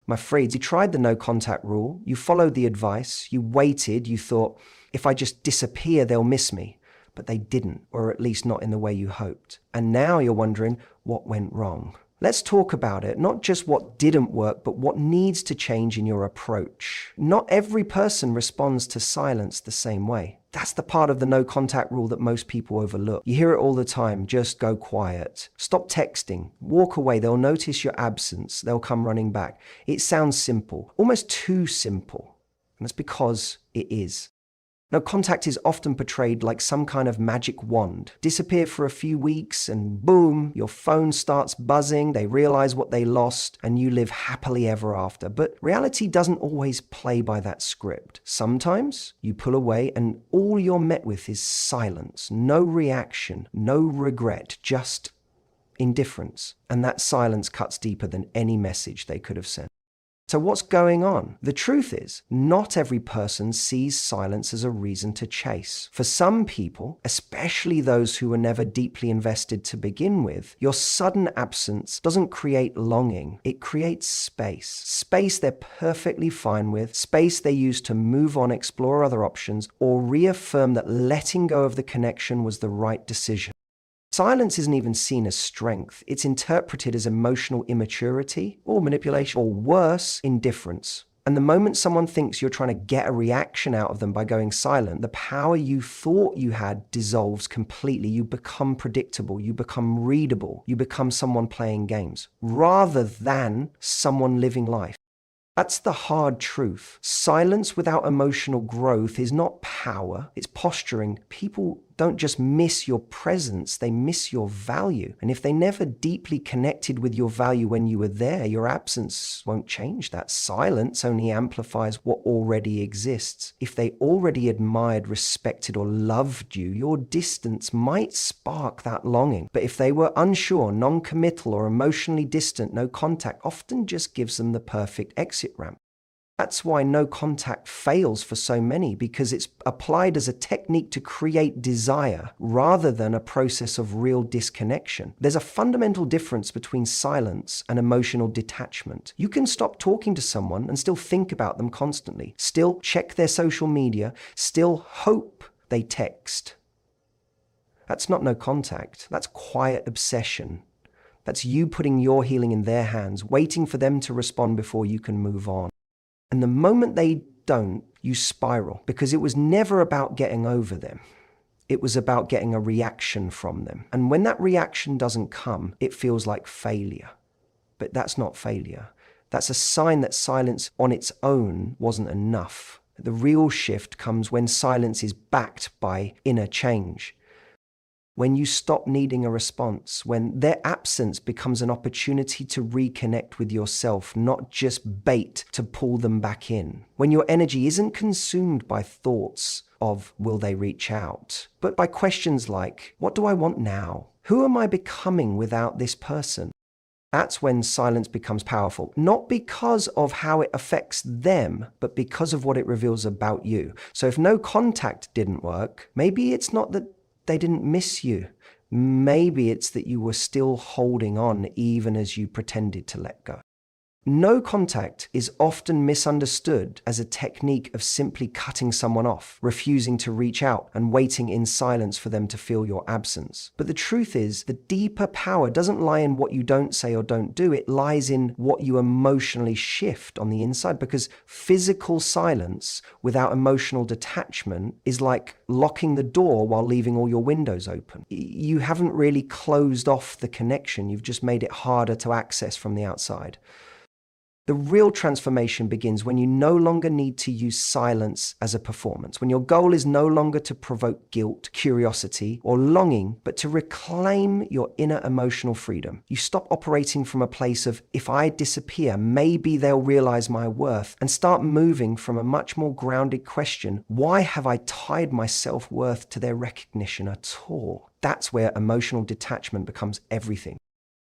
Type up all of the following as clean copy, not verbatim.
My friends, you tried the no contact rule, you followed the advice, you waited, you thought, if I just disappear, they'll miss me. But they didn't, or at least not in the way you hoped. And now you're wondering what went wrong. Let's talk about it, not just what didn't work, but what needs to change in your approach. Not every person responds to silence the same way. That's the part of the no contact rule that most people overlook. You hear it all the time, just go quiet. Stop texting, walk away, they'll notice your absence, they'll come running back. It sounds simple, almost too simple. And that's because it is. No contact is often portrayed like some kind of magic wand. Disappear for a few weeks and boom, your phone starts buzzing, they realize what they lost, and you live happily ever after. But reality doesn't always play by that script. Sometimes you pull away and all you're met with is silence, no reaction, no regret, just indifference. And that silence cuts deeper than any message they could have sent. So what's going on? The truth is, not every person sees silence as a reason to chase. For some people, especially those who were never deeply invested to begin with, your sudden absence doesn't create longing, it creates space. Space they're perfectly fine with, space they use to move on, explore other options, or reaffirm that letting go of the connection was the right decision. Silence isn't even seen as strength. It's interpreted as emotional immaturity or manipulation, or worse, indifference. And the moment someone thinks you're trying to get a reaction out of them by going silent, the power you thought you had dissolves completely. You become predictable, you become readable, you become someone playing games, rather than someone living life. That's the hard truth. Silence without emotional growth is not power, it's posturing. People don't just miss your presence, they miss your value. And if they never deeply connected with your value when you were there, your absence won't change that. Silence only amplifies what already exists. If they already admired, respected, or loved you, your distance might spark that longing. But if they were unsure, non-committal, or emotionally distant, no contact often just gives them the perfect exit ramp. That's why no contact fails for so many, because it's applied as a technique to create desire rather than a process of real disconnection. There's a fundamental difference between silence and emotional detachment. You can stop talking to someone and still think about them constantly, still check their social media, still hope they text. That's not no contact, that's quiet obsession. That's you putting your healing in their hands, waiting for them to respond before you can move on. And the moment they don't, you spiral, because it was never about getting over them. It was about getting a reaction from them. And when that reaction doesn't come, it feels like failure. But that's not failure. That's a sign that silence on its own wasn't enough. The real shift comes when silence is backed by inner change. When you stop needing a response, when their absence becomes an opportunity to reconnect with yourself, not just bait to pull them back in. When your energy isn't consumed by thoughts of, will they reach out? But by questions like, what do I want now? Who am I becoming without this person? That's when silence becomes powerful, not because of how it affects them, but because of what it reveals about you. So if no contact didn't work, maybe it's not that they didn't miss you. Maybe it's that you were still holding on even as you pretended to let go. No contact is often misunderstood as a technique of simply cutting someone off, refusing to reach out, and waiting in silence for them to feel your absence. But the truth is, the deeper power doesn't lie in what you don't say or don't do, it lies in what you emotionally shift on the inside, because physical silence without emotional detachment is like locking the door while leaving all your windows open. You haven't really closed off the connection, you've just made it harder to access from the outside. The real transformation begins when you no longer need to use silence as a performance, when your goal is no longer to provoke guilt, curiosity, or longing, but to reclaim your inner emotional freedom. You stop operating from a place of, if I disappear, maybe they'll realize my worth, and start moving from a much more grounded question, why have I tied my self-worth to their recognition at all? That's where emotional detachment becomes everything.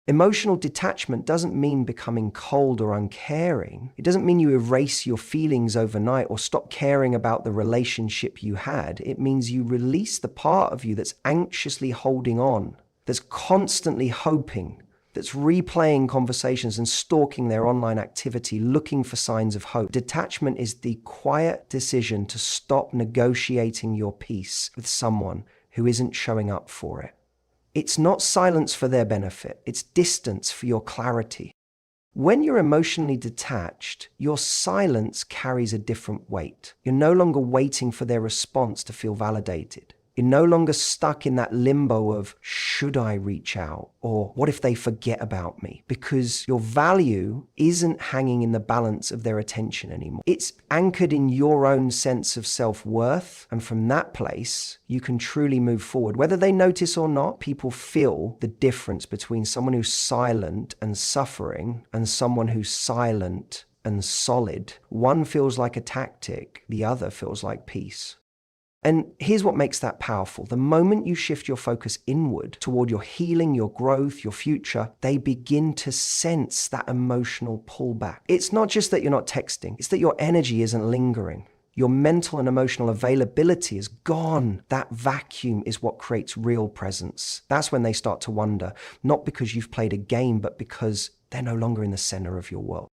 Emotional detachment doesn't mean becoming cold or uncaring. It doesn't mean you erase your feelings overnight or stop caring about the relationship you had. It means you release the part of you that's anxiously holding on, that's constantly hoping, that's replaying conversations and stalking their online activity, looking for signs of hope. Detachment is the quiet decision to stop negotiating your peace with someone who isn't showing up for it. It's not silence for their benefit, it's distance for your clarity. When you're emotionally detached, your silence carries a different weight. You're no longer waiting for their response to feel validated. You're no longer stuck in that limbo of, should I reach out? Or what if they forget about me? Because your value isn't hanging in the balance of their attention anymore. It's anchored in your own sense of self-worth. And from that place, you can truly move forward. Whether they notice or not, people feel the difference between someone who's silent and suffering and someone who's silent and solid. One feels like a tactic, the other feels like peace. And here's what makes that powerful. The moment you shift your focus inward toward your healing, your growth, your future, they begin to sense that emotional pullback. It's not just that you're not texting, it's that your energy isn't lingering. Your mental and emotional availability is gone. That vacuum is what creates real presence. That's when they start to wonder, not because you've played a game, but because they're no longer in the center of your world.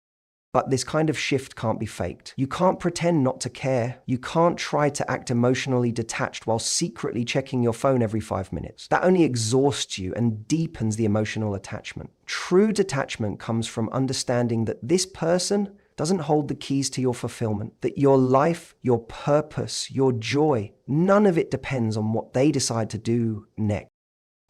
But this kind of shift can't be faked. You can't pretend not to care. You can't try to act emotionally detached while secretly checking your phone every 5 minutes. That only exhausts you and deepens the emotional attachment. True detachment comes from understanding that this person doesn't hold the keys to your fulfillment, that your life, your purpose, your joy, none of it depends on what they decide to do next.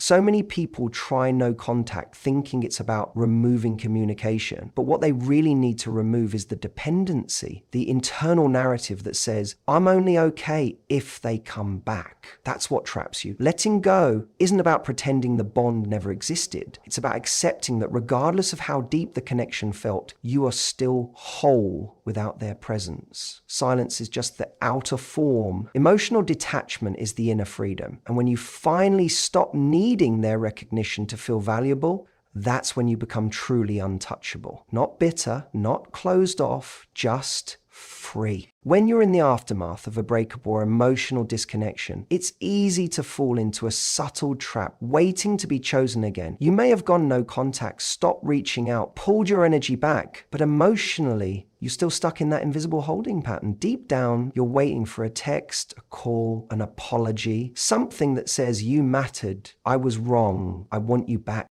So many people try no contact thinking it's about removing communication, but what they really need to remove is the dependency, the internal narrative that says, I'm only okay if they come back. That's what traps you. Letting go isn't about pretending the bond never existed. It's about accepting that regardless of how deep the connection felt, you are still whole without their presence. Silence is just the outer form. Emotional detachment is the inner freedom. And when you finally stop needing their recognition to feel valuable, that's when you become truly untouchable. Not bitter, not closed off, just free. When you're in the aftermath of a breakup or emotional disconnection, it's easy to fall into a subtle trap, waiting to be chosen again. You may have gone no contact, stopped reaching out, pulled your energy back, but emotionally, you're still stuck in that invisible holding pattern. Deep down, you're waiting for a text, a call, an apology, something that says you mattered, I was wrong, I want you back.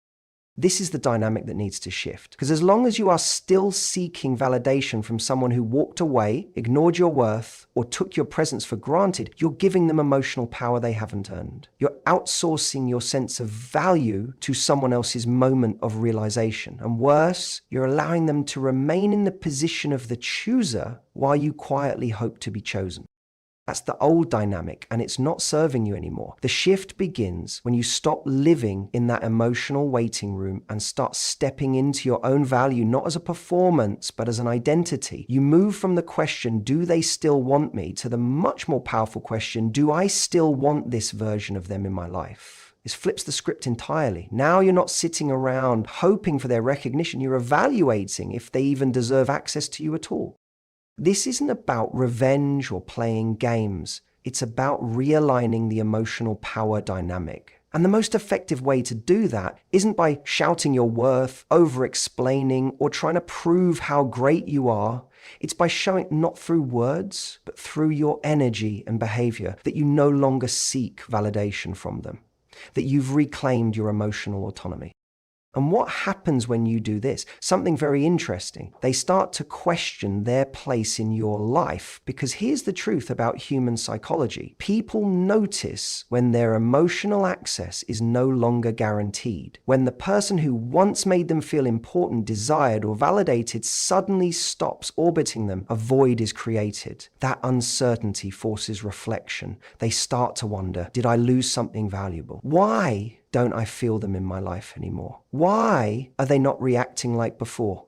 This is the dynamic that needs to shift. Because as long as you are still seeking validation from someone who walked away, ignored your worth, or took your presence for granted, you're giving them emotional power they haven't earned. You're outsourcing your sense of value to someone else's moment of realization. And worse, you're allowing them to remain in the position of the chooser while you quietly hope to be chosen. That's the old dynamic, and it's not serving you anymore. The shift begins when you stop living in that emotional waiting room and start stepping into your own value, not as a performance, but as an identity. You move from the question, do they still want me, to the much more powerful question, do I still want this version of them in my life? This flips the script entirely. Now you're not sitting around hoping for their recognition. You're evaluating if they even deserve access to you at all. This isn't about revenge or playing games. It's about realigning the emotional power dynamic. And the most effective way to do that isn't by shouting your worth, over-explaining, or trying to prove how great you are. It's by showing, not through words, but through your energy and behavior, that you no longer seek validation from them, that you've reclaimed your emotional autonomy. And what happens when you do this? Something very interesting. They start to question their place in your life, because here's the truth about human psychology. People notice when their emotional access is no longer guaranteed. When the person who once made them feel important, desired, or validated suddenly stops orbiting them, a void is created. That uncertainty forces reflection. They start to wonder, did I lose something valuable? Why don't I feel them in my life anymore? Why are they not reacting like before?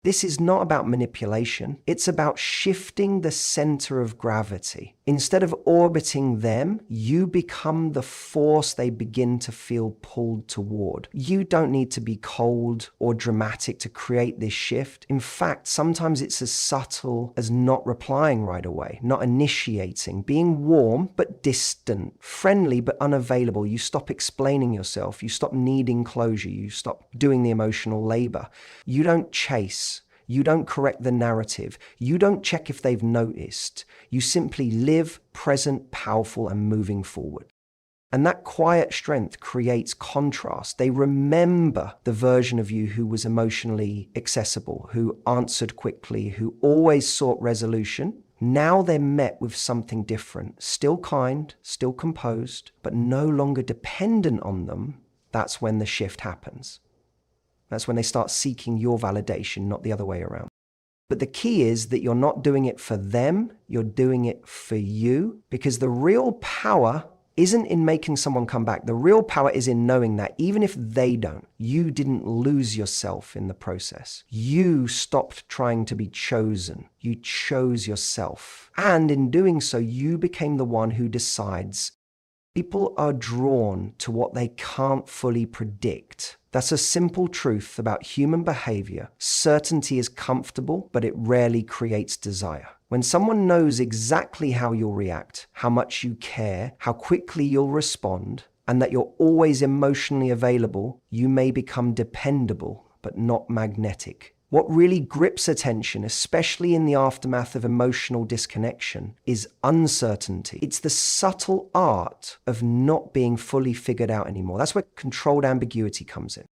This is not about manipulation. It's about shifting the center of gravity. Instead of orbiting them, you become the force they begin to feel pulled toward. You don't need to be cold or dramatic to create this shift. In fact, sometimes it's as subtle as not replying right away, not initiating, being warm but distant, friendly but unavailable. You stop explaining yourself. You stop needing closure. You stop doing the emotional labor. You don't chase. You don't correct the narrative. You don't check if they've noticed. You simply live present, powerful, and moving forward. And that quiet strength creates contrast. They remember the version of you who was emotionally accessible, who answered quickly, who always sought resolution. Now they're met with something different, still kind, still composed, but no longer dependent on them. That's when the shift happens. That's when they start seeking your validation, not the other way around. But the key is that you're not doing it for them, you're doing it for you, because the real power isn't in making someone come back. The real power is in knowing that even if they don't, you didn't lose yourself in the process. You stopped trying to be chosen. You chose yourself. And in doing so, you became the one who decides. People are drawn to what they can't fully predict. That's a simple truth about human behavior. Certainty is comfortable, but it rarely creates desire. When someone knows exactly how you'll react, how much you care, how quickly you'll respond, and that you're always emotionally available, you may become dependable, but not magnetic. What really grips attention, especially in the aftermath of emotional disconnection, is uncertainty. It's the subtle art of not being fully figured out anymore. That's where controlled ambiguity comes in.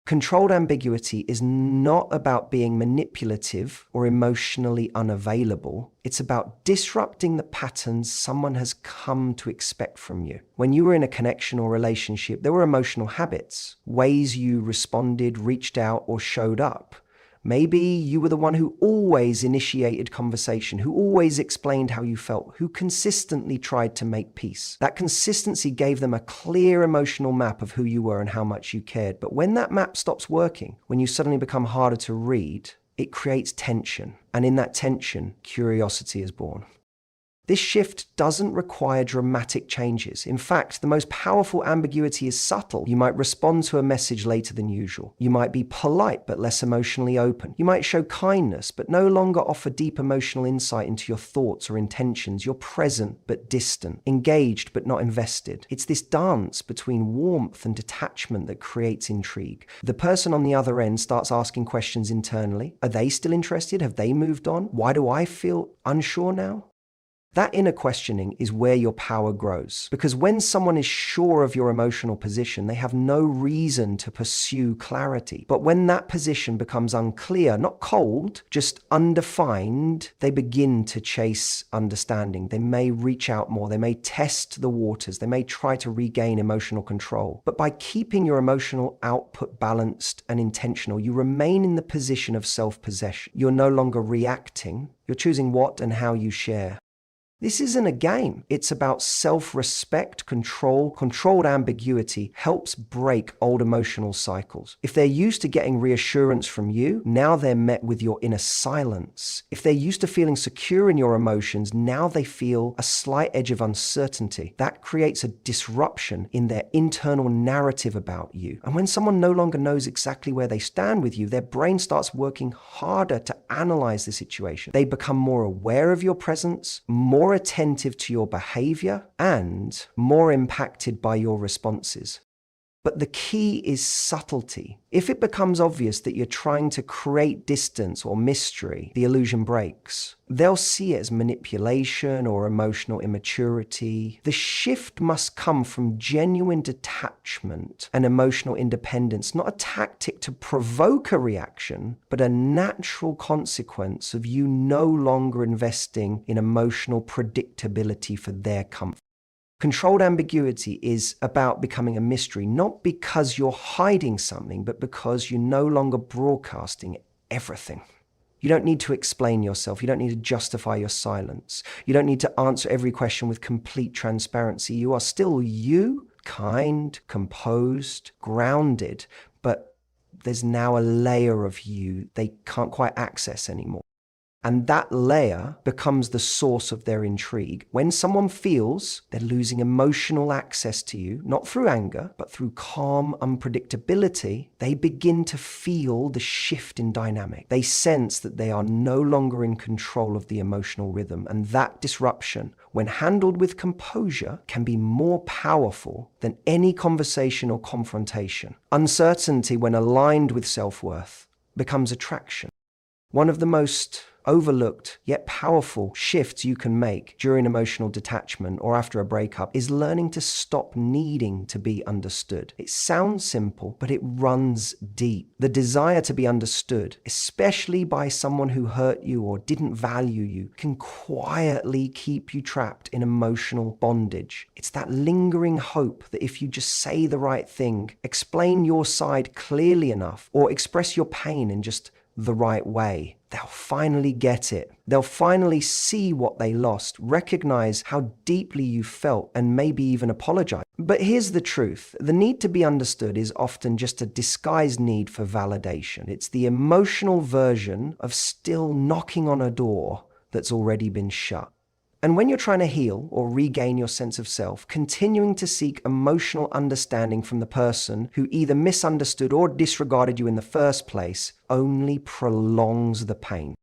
Controlled ambiguity is not about being manipulative or emotionally unavailable. It's about disrupting the patterns someone has come to expect from you. When you were in a connection or relationship, there were emotional habits, ways you responded, reached out, or showed up. Maybe you were the one who always initiated conversation, who always explained how you felt, who consistently tried to make peace. That consistency gave them a clear emotional map of who you were and how much you cared. But when that map stops working, when you suddenly become harder to read, it creates tension. And in that tension, curiosity is born. This shift doesn't require dramatic changes. In fact, the most powerful ambiguity is subtle. You might respond to a message later than usual. You might be polite but less emotionally open. You might show kindness but no longer offer deep emotional insight into your thoughts or intentions. You're present but distant, engaged but not invested. It's this dance between warmth and detachment that creates intrigue. The person on the other end starts asking questions internally. Are they still interested? Have they moved on? Why do I feel unsure now? That inner questioning is where your power grows. Because when someone is sure of your emotional position, they have no reason to pursue clarity. But when that position becomes unclear, not cold, just undefined, they begin to chase understanding. They may reach out more. They may test the waters. They may try to regain emotional control. But by keeping your emotional output balanced and intentional, you remain in the position of self-possession. You're no longer reacting. You're choosing what and how you share. This isn't a game. It's about self-respect, control. Controlled ambiguity helps break old emotional cycles. If they're used to getting reassurance from you, now they're met with your inner silence. If they're used to feeling secure in your emotions, now they feel a slight edge of uncertainty. That creates a disruption in their internal narrative about you. And when someone no longer knows exactly where they stand with you, their brain starts working harder to analyze the situation. They become more aware of your presence, more attentive to your behavior, and more impacted by your responses. But the key is subtlety. If it becomes obvious that you're trying to create distance or mystery, the illusion breaks. They'll see it as manipulation or emotional immaturity. The shift must come from genuine detachment and emotional independence, not a tactic to provoke a reaction, but a natural consequence of you no longer investing in emotional predictability for their comfort. Controlled ambiguity is about becoming a mystery, not because you're hiding something, but because you're no longer broadcasting everything. You don't need to explain yourself. You don't need to justify your silence. You don't need to answer every question with complete transparency. You are still you, kind, composed, grounded, but there's now a layer of you they can't quite access anymore. And that layer becomes the source of their intrigue. When someone feels they're losing emotional access to you, not through anger, but through calm unpredictability, they begin to feel the shift in dynamic. They sense that they are no longer in control of the emotional rhythm. And that disruption, when handled with composure, can be more powerful than any conversation or confrontation. Uncertainty, when aligned with self-worth, becomes attraction. One of the most overlooked yet powerful shifts you can make during emotional detachment or after a breakup is learning to stop needing to be understood. It sounds simple, but it runs deep. The desire to be understood, especially by someone who hurt you or didn't value you, can quietly keep you trapped in emotional bondage. It's that lingering hope that if you just say the right thing, explain your side clearly enough, or express your pain in just the right way, they'll finally get it. They'll finally see what they lost, recognize how deeply you felt, and maybe even apologize. But here's the truth. The need to be understood is often just a disguised need for validation. It's the emotional version of still knocking on a door that's already been shut. And when you're trying to heal or regain your sense of self, continuing to seek emotional understanding from the person who either misunderstood or disregarded you in the first place only prolongs the pain.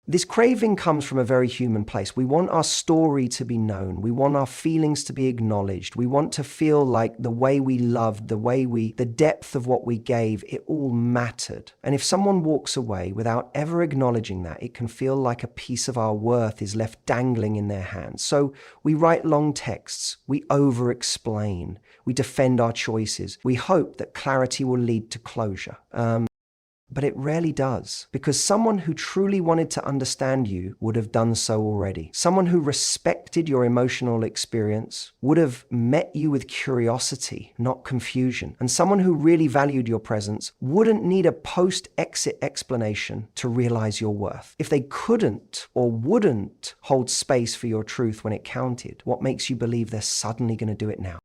This craving comes from a very human place. We want our story to be known. We want our feelings to be acknowledged. We want to feel like the way we loved, the depth of what we gave, it all mattered. And if someone walks away without ever acknowledging that, it can feel like a piece of our worth is left dangling in their hands. So we write long texts, we over-explain, we defend our choices. We hope that clarity will lead to closure. But it rarely does, because someone who truly wanted to understand you would have done so already. Someone who respected your emotional experience would have met you with curiosity, not confusion. And someone who really valued your presence wouldn't need a post-exit explanation to realize your worth. If they couldn't or wouldn't hold space for your truth when it counted, what makes you believe they're suddenly going to do it now?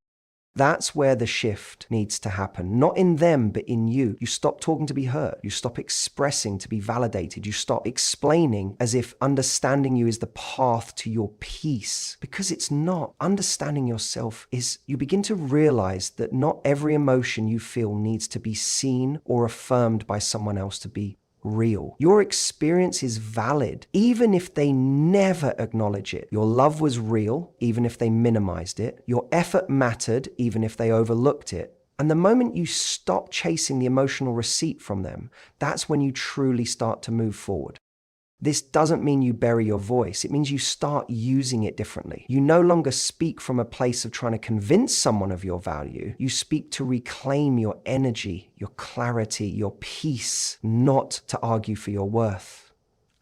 That's where the shift needs to happen. Not in them, but in you. You stop talking to be heard. You stop expressing to be validated. You stop explaining as if understanding you is the path to your peace. Because it's not. Understanding yourself is, you begin to realize that not every emotion you feel needs to be seen or affirmed by someone else to be real. Your experience is valid, even if they never acknowledge it. Your love was real, even if they minimized it. Your effort mattered, even if they overlooked it. And the moment you stop chasing the emotional receipt from them, that's when you truly start to move forward. This doesn't mean you bury your voice. It means you start using it differently. You no longer speak from a place of trying to convince someone of your value. You speak to reclaim your energy, your clarity, your peace, not to argue for your worth.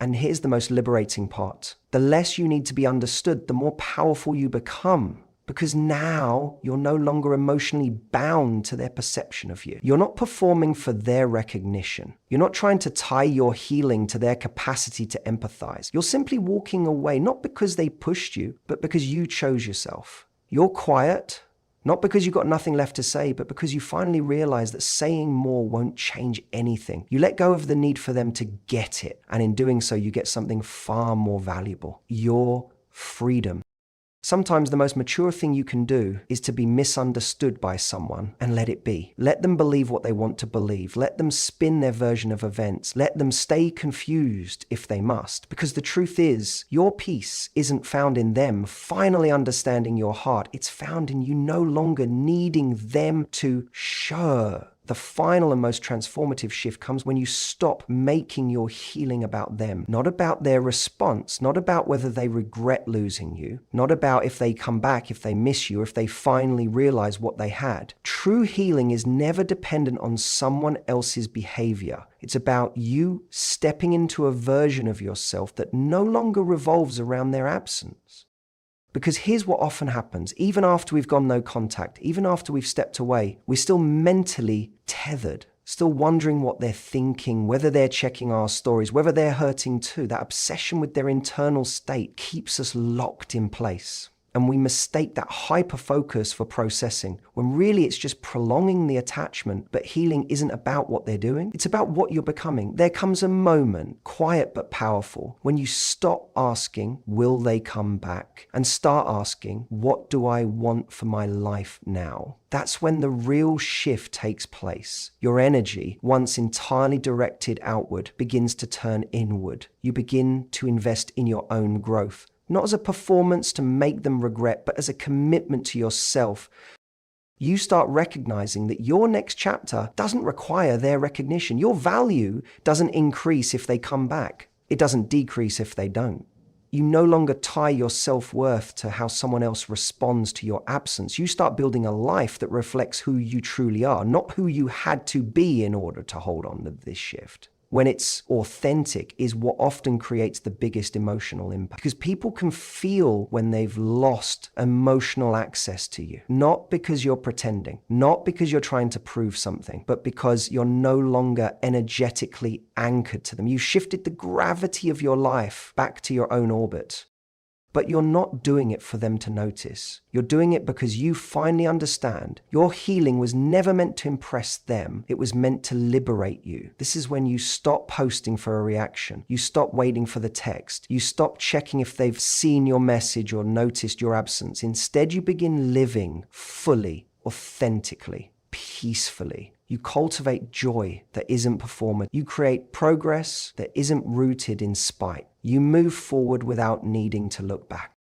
And here's the most liberating part. The less you need to be understood, the more powerful you become. Because now you're no longer emotionally bound to their perception of you. You're not performing for their recognition. You're not trying to tie your healing to their capacity to empathize. You're simply walking away, not because they pushed you, but because you chose yourself. You're quiet, not because you've got nothing left to say, but because you finally realize that saying more won't change anything. You let go of the need for them to get it. And in doing so, you get something far more valuable: your freedom. Sometimes the most mature thing you can do is to be misunderstood by someone and let it be. Let them believe what they want to believe. Let them spin their version of events. Let them stay confused if they must. Because the truth is, your peace isn't found in them finally understanding your heart. It's found in you no longer needing them to show. The final and most transformative shift comes when you stop making your healing about them, not about their response, not about whether they regret losing you, not about if they come back, if they miss you, or if they finally realize what they had. True healing is never dependent on someone else's behavior. It's about you stepping into a version of yourself that no longer revolves around their absence. Because here's what often happens. Even after we've gone no contact, even after we've stepped away, we're still mentally tethered, still wondering what they're thinking, whether they're checking our stories, whether they're hurting too. That obsession with their internal state keeps us locked in place. And we mistake that hyper focus for processing, when really it's just prolonging the attachment. But healing isn't about what they're doing, it's about what you're becoming. There comes a moment, quiet but powerful, when you stop asking, will they come back? And start asking, what do I want for my life now? That's when the real shift takes place. Your energy, once entirely directed outward, begins to turn inward. You begin to invest in your own growth, not as a performance to make them regret, but as a commitment to yourself. You start recognizing that your next chapter doesn't require their recognition. Your value doesn't increase if they come back. It doesn't decrease if they don't. You no longer tie your self-worth to how someone else responds to your absence. You start building a life that reflects who you truly are, not who you had to be in order to hold on to this shift. When it's authentic is what often creates the biggest emotional impact. Because people can feel when they've lost emotional access to you. Not because you're pretending, not because you're trying to prove something, but because you're no longer energetically anchored to them. You shifted the gravity of your life back to your own orbit. But you're not doing it for them to notice. You're doing it because you finally understand your healing was never meant to impress them. It was meant to liberate you. This is when you stop posting for a reaction. You stop waiting for the text. You stop checking if they've seen your message or noticed your absence. Instead, you begin living fully, authentically, peacefully. You cultivate joy that isn't performative. You create progress that isn't rooted in spite. You move forward without needing to look back.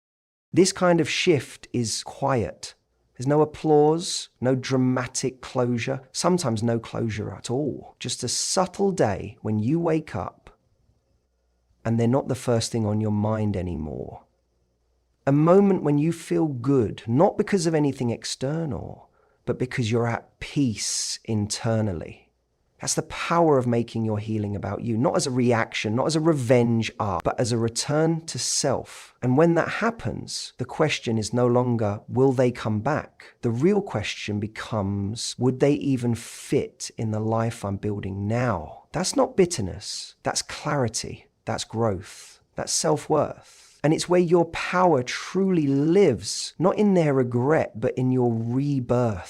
This kind of shift is quiet. There's no applause, no dramatic closure, sometimes no closure at all. Just a subtle day when you wake up and they're not the first thing on your mind anymore. A moment when you feel good, not because of anything external, but because you're at peace internally. That's the power of making your healing about you, not as a reaction, not as a revenge arc, but as a return to self. And when that happens, the question is no longer, will they come back? The real question becomes, would they even fit in the life I'm building now? That's not bitterness, that's clarity, that's growth, that's self-worth. And it's where your power truly lives, not in their regret, but in your rebirth.